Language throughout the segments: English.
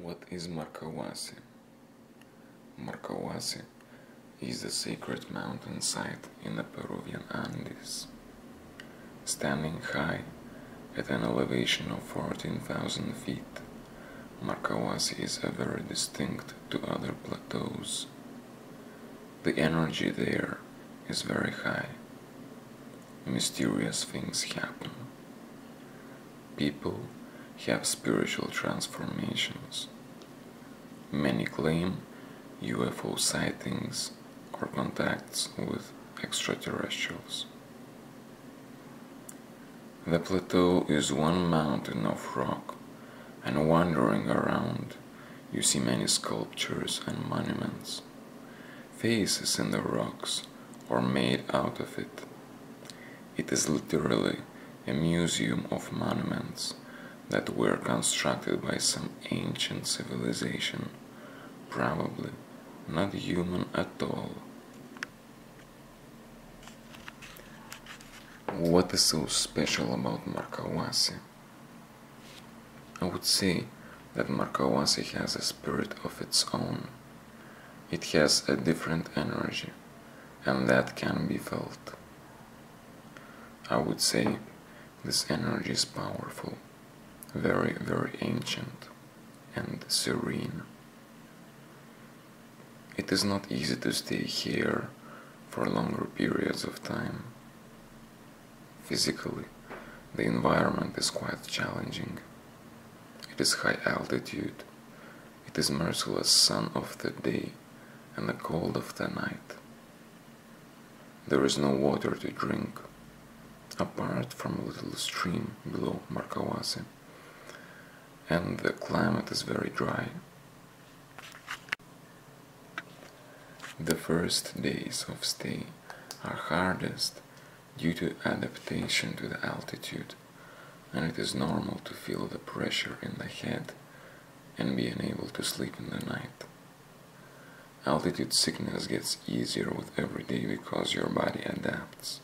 What is Marcahuasi? Marcahuasi is a sacred mountain site in the Peruvian Andes. Standing high at an elevation of 14,000 feet, Marcahuasi is very distinct to other plateaus. The energy there is very high. Mysterious things happen. People have spiritual transformations. Many claim UFO sightings or contacts with extraterrestrials. The plateau is one mountain of rock, and wandering around you see many sculptures and monuments. Faces in the rocks are made out of it. It is literally a museum of monuments that were constructed by some ancient civilization, probably not human at all. What is so special about Marcahuasi? I would say that Marcahuasi has a spirit of its own. It has a different energy, and that can be felt. I would say this energy is powerful, very, very ancient and serene. It is not easy to stay here for longer periods of time. Physically, the environment is quite challenging. It is high altitude, it is merciless sun of the day and the cold of the night. There is no water to drink, apart from a little stream below Marcahuasi, and the climate is very dry. The first days of stay are hardest due to adaptation to the altitude, and it is normal to feel the pressure in the head and be unable to sleep in the night. Altitude sickness gets easier with every day because your body adapts.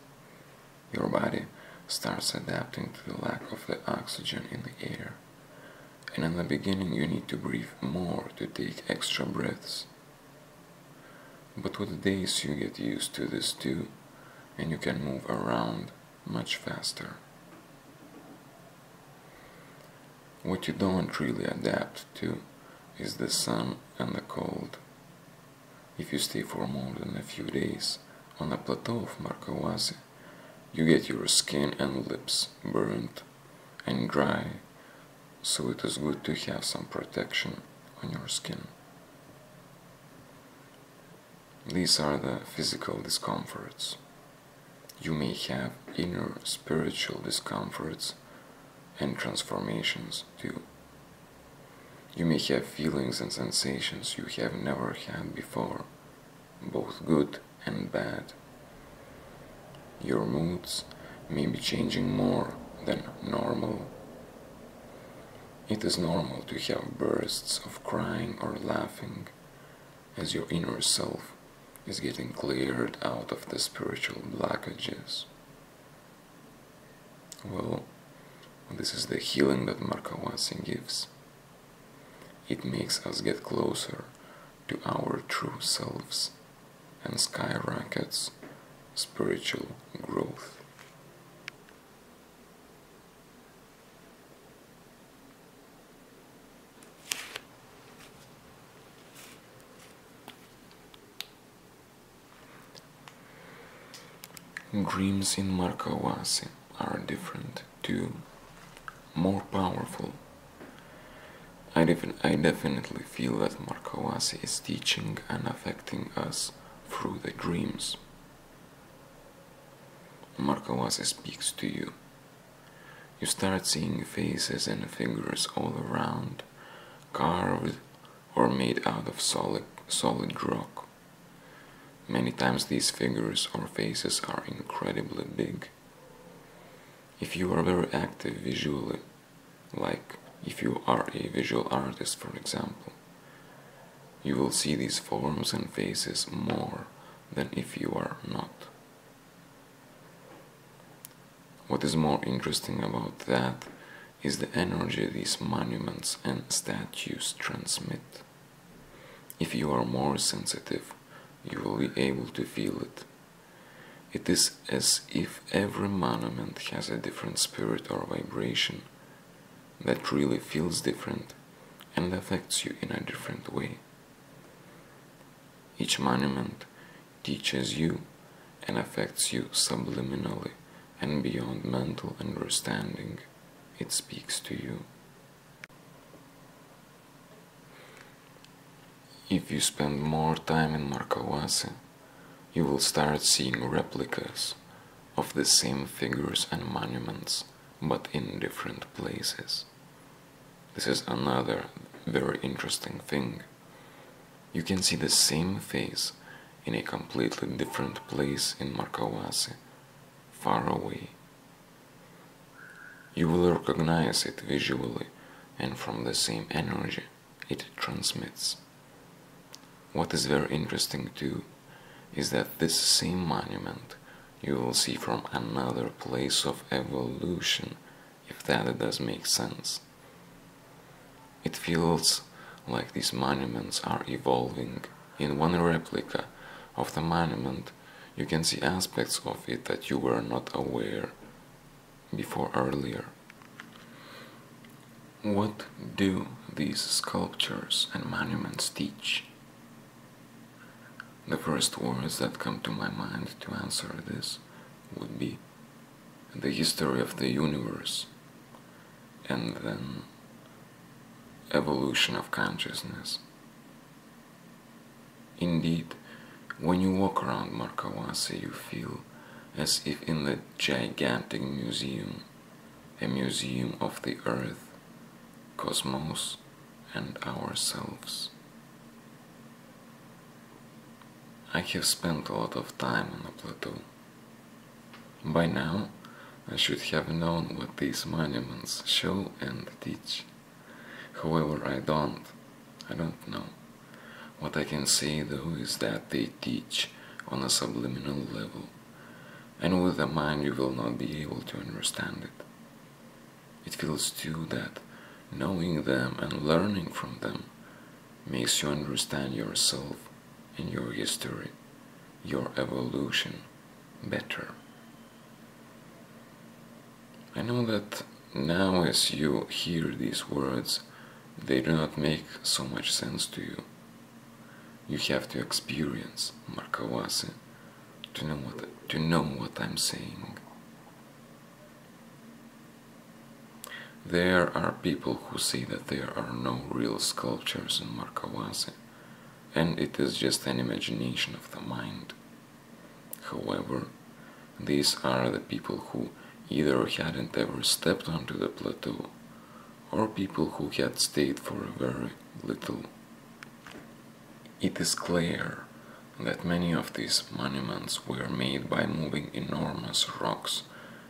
Your body starts adapting to the lack of the oxygen in the air, and in the beginning you need to breathe more to take extra breaths. But with the days you get used to this too, and you can move around much faster. What you don't really adapt to is the sun and the cold. If you stay for more than a few days on the plateau of Marcahuasi, you get your skin and lips burnt and dry, so it is good to have some protection on your skin. These are the physical discomforts. You may have inner spiritual discomforts and transformations too. You may have feelings and sensations you have never had before, both good and bad. Your moods may be changing more than normal. It is normal to have bursts of crying or laughing as your inner self is getting cleared out of the spiritual blockages. Well, this is the healing that Marcahuasi gives. It makes us get closer to our true selves and skyrockets spiritual growth. Dreams in Marcahuasi are different too, more powerful. I definitely feel that Marcahuasi is teaching and affecting us through the dreams. Marcahuasi speaks to you. You start seeing faces and figures all around, carved or made out of solid rock. Many times these figures or faces are incredibly big. If you are very active visually, like if you are a visual artist for example, you will see these forms and faces more than if you are not. What is more interesting about that is the energy these monuments and statues transmit. If you are more sensitive, you will be able to feel it. It is as if every monument has a different spirit or vibration that really feels different and affects you in a different way. Each monument teaches you and affects you subliminally and beyond mental understanding. It speaks to you. If you spend more time in Marcahuasi, you will start seeing replicas of the same figures and monuments, but in different places. This is another very interesting thing. You can see the same face in a completely different place in Marcahuasi, far away. You will recognize it visually and from the same energy it transmits. What is very interesting too is that this same monument you will see from another place of evolution, if that does make sense. It feels like these monuments are evolving. In one replica of the monument, you can see aspects of it that you were not aware before earlier. What do these sculptures and monuments teach? The first words that come to my mind to answer this would be the history of the universe, and then evolution of consciousness. Indeed, when you walk around Marcahuasi, you feel as if in the gigantic museum, a museum of the earth, cosmos, and ourselves. I have spent a lot of time on the plateau. By now, I should have known what these monuments show and teach. However, I don't know. What I can say though is that they teach on a subliminal level, and with the mind you will not be able to understand it. It feels too that knowing them and learning from them makes you understand yourself and your history, your evolution better. I know that now as you hear these words, they do not make so much sense to you. You have to experience Marcahuasi to know what I'm saying. There are people who say that there are no real sculptures in Marcahuasi, and it is just an imagination of the mind. However, these are the people who either hadn't ever stepped onto the plateau, or people who had stayed for very little. It is clear that many of these monuments were made by moving enormous rocks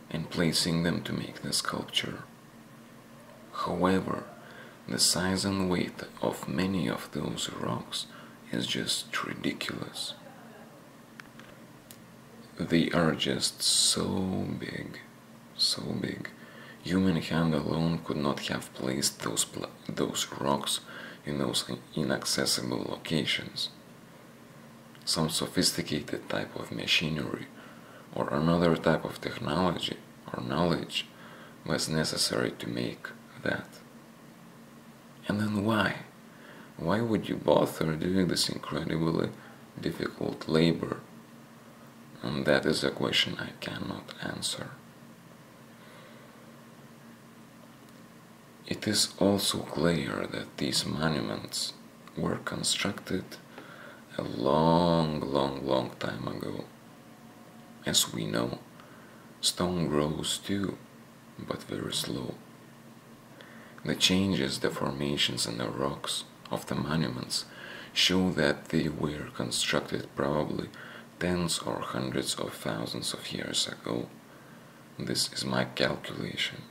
and placing them to make the sculpture. However, the size and weight of many of those rocks is just ridiculous. They are just so big, so big. Human hand alone could not have placed those rocks in those inaccessible locations. Some sophisticated type of machinery or another type of technology or knowledge was necessary to make that. And then why? Why would you bother doing this incredibly difficult labor? And that is a question I cannot answer. It is also clear that these monuments were constructed a long time ago. As we know, stone grows too, but very slow. The changes, the formations and the rocks of the monuments show that they were constructed probably tens or hundreds of thousands of years ago. This is my calculation.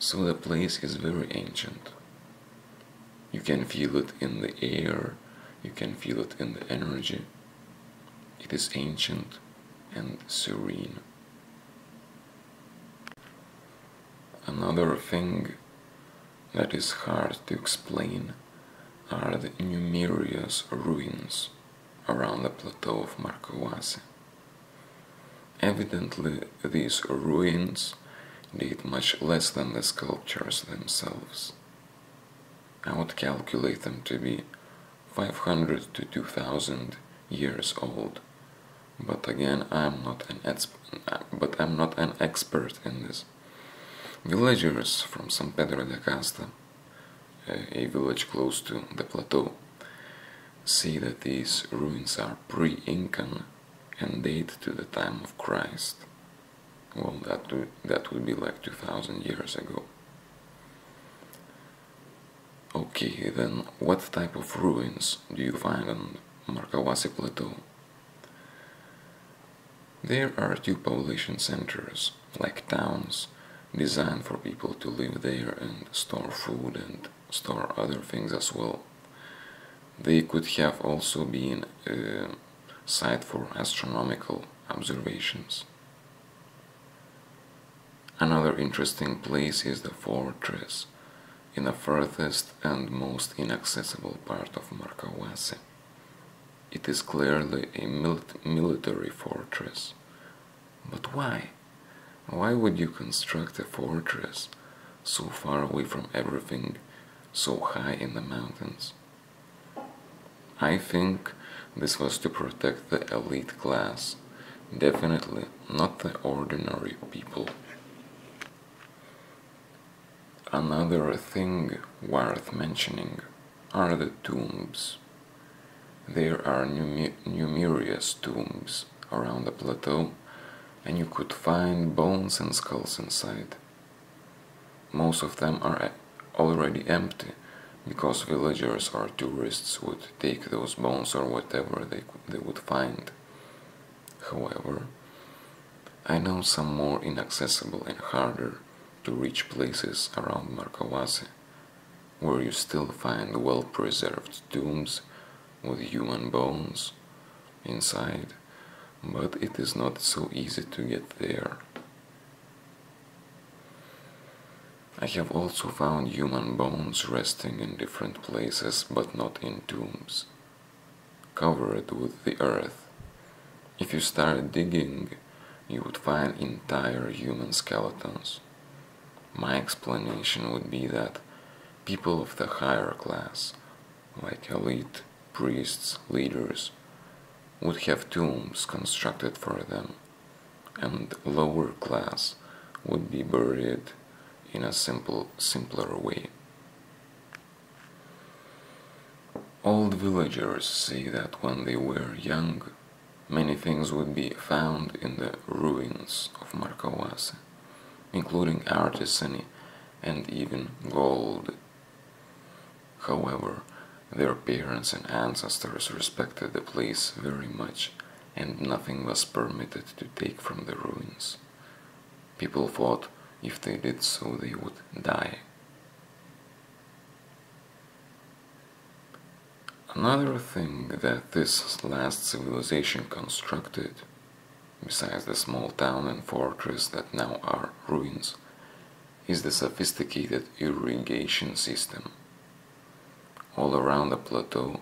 So the place is very ancient. You can feel it in the air, you can feel it in the energy. It is ancient and serene. Another thing that is hard to explain are the numerous ruins around the plateau of Marcahuasi. Evidently, these ruins date much less than the sculptures themselves. I would calculate them to be 500 to 2000 years old, but again, I'm not an expert in this. Villagers from San Pedro de Casta, a village close to the plateau, say that these ruins are pre-Incan and date to the time of Christ. Well, that would be like 2000 years ago. Okay, then what type of ruins do you find on Marcahuasi Plateau? There are two population centers, like towns, designed for people to live there and store food and store other things as well. They could have also been a site for astronomical observations. Another interesting place is the fortress in the furthest and most inaccessible part of Marcahuasi. It is clearly a military fortress. But why? Why would you construct a fortress so far away from everything, so high in the mountains? I think this was to protect the elite class, definitely not the ordinary people. Another thing worth mentioning are the tombs. There are numerous tombs around the plateau, and you could find bones and skulls inside. Most of them are already empty, because villagers or tourists would take those bones or whatever they would find. However, I know some more inaccessible and harder to reach places around Marcahuasi, where you still find well-preserved tombs with human bones inside, but it is not so easy to get there. I have also found human bones resting in different places, but not in tombs, covered with the earth. If you start digging, you would find entire human skeletons. My explanation would be that people of the higher class, like elite, priests, leaders, would have tombs constructed for them, and lower class would be buried in a simpler way. Old villagers say that when they were young, many things would be found in the ruins of Marcahuasi, including artisany and even gold. However, their parents and ancestors respected the place very much, and nothing was permitted to take from the ruins. People thought if they did so, they would die. Another thing that this last civilization constructed, besides the small town and fortress that now are ruins, is the sophisticated irrigation system. All around the plateau,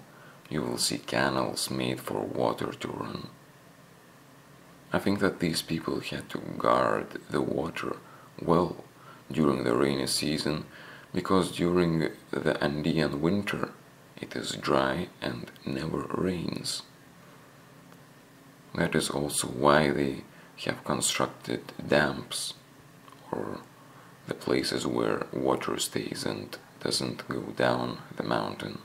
you will see canals made for water to run. I think that these people had to guard the water well during the rainy season, because during the Andean winter it is dry and never rains. That is also why they have constructed dams, or the places where water stays and doesn't go down the mountain.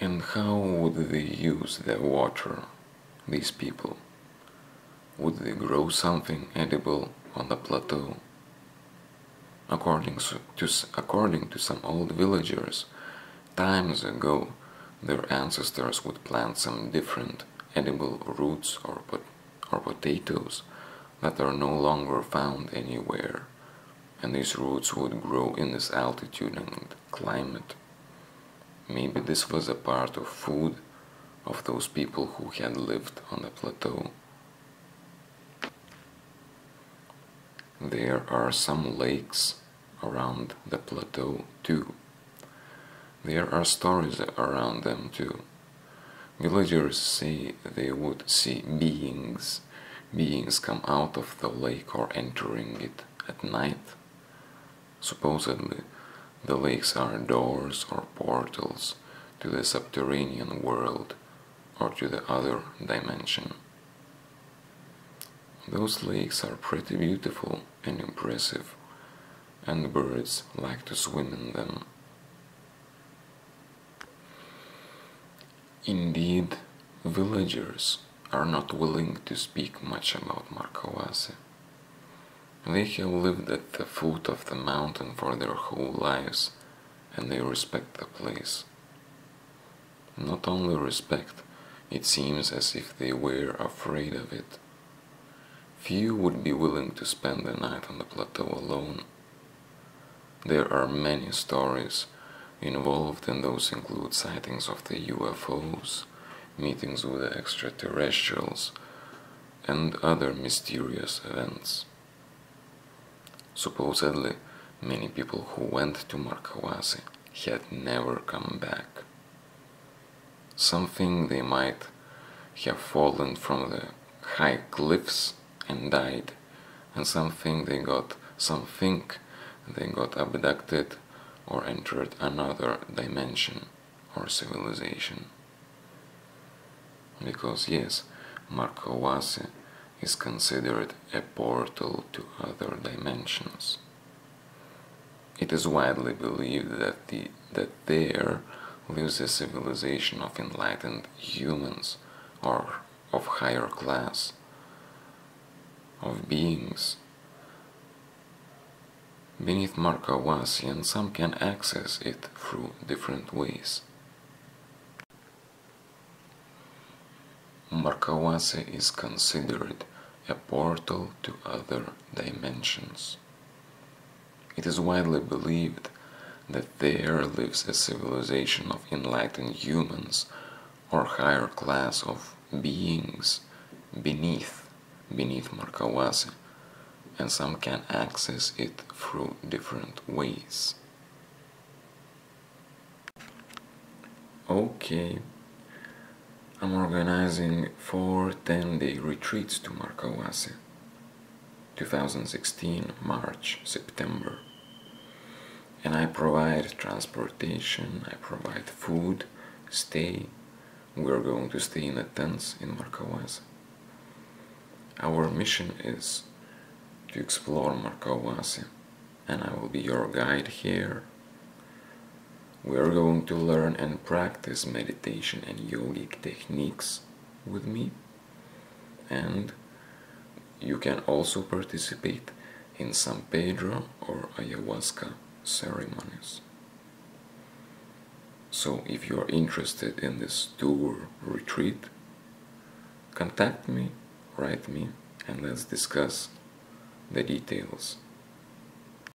And how would they use the water, these people? Would they grow something edible on the plateau? According to some old villagers, times ago their ancestors would plant some different edible roots or potatoes that are no longer found anywhere, and these roots would grow in this altitude and climate. Maybe this was a part of food of those people who had lived on the plateau. There are some lakes around the plateau too. There are stories around them too. Villagers say they would see beings come out of the lake or entering it at night. Supposedly, the lakes are doors or portals to the subterranean world or to the other dimension. Those lakes are pretty beautiful and impressive, and birds like to swim in them. Indeed, villagers are not willing to speak much about Marcahuasi. They have lived at the foot of the mountain for their whole lives, and they respect the place. Not only respect, it seems as if they were afraid of it. Few would be willing to spend the night on the plateau alone. There are many stories involved, and those include sightings of the UFOs, meetings with the extraterrestrials, and other mysterious events. Supposedly, many people who went to Marcahuasi had never come back. Some think they might have fallen from the high cliffs and died, and some think they got abducted or entered another dimension or civilization. Because yes, Marcahuasi is considered a portal to other dimensions. It is widely believed that there lives a civilization of enlightened humans or of higher class of beings beneath Marcahuasi, and some can access it through different ways. Marcahuasi is considered a portal to other dimensions. It is widely believed that there lives a civilization of enlightened humans or higher class of beings beneath Marcahuasi, and some can access it through different ways. Okay, I'm organizing 4 10-day retreats to Marcahuasi, 2016, March, September. And I provide transportation, I provide food, stay. We're going to stay in the tents in Marcahuasi. Our mission is to explore Marcahuasi, and I will be your guide here. We are going to learn and practice meditation and yogic techniques with me, and you can also participate in San Pedro or ayahuasca ceremonies. So if you are interested in this tour retreat, contact me, write me, and let's discuss the details.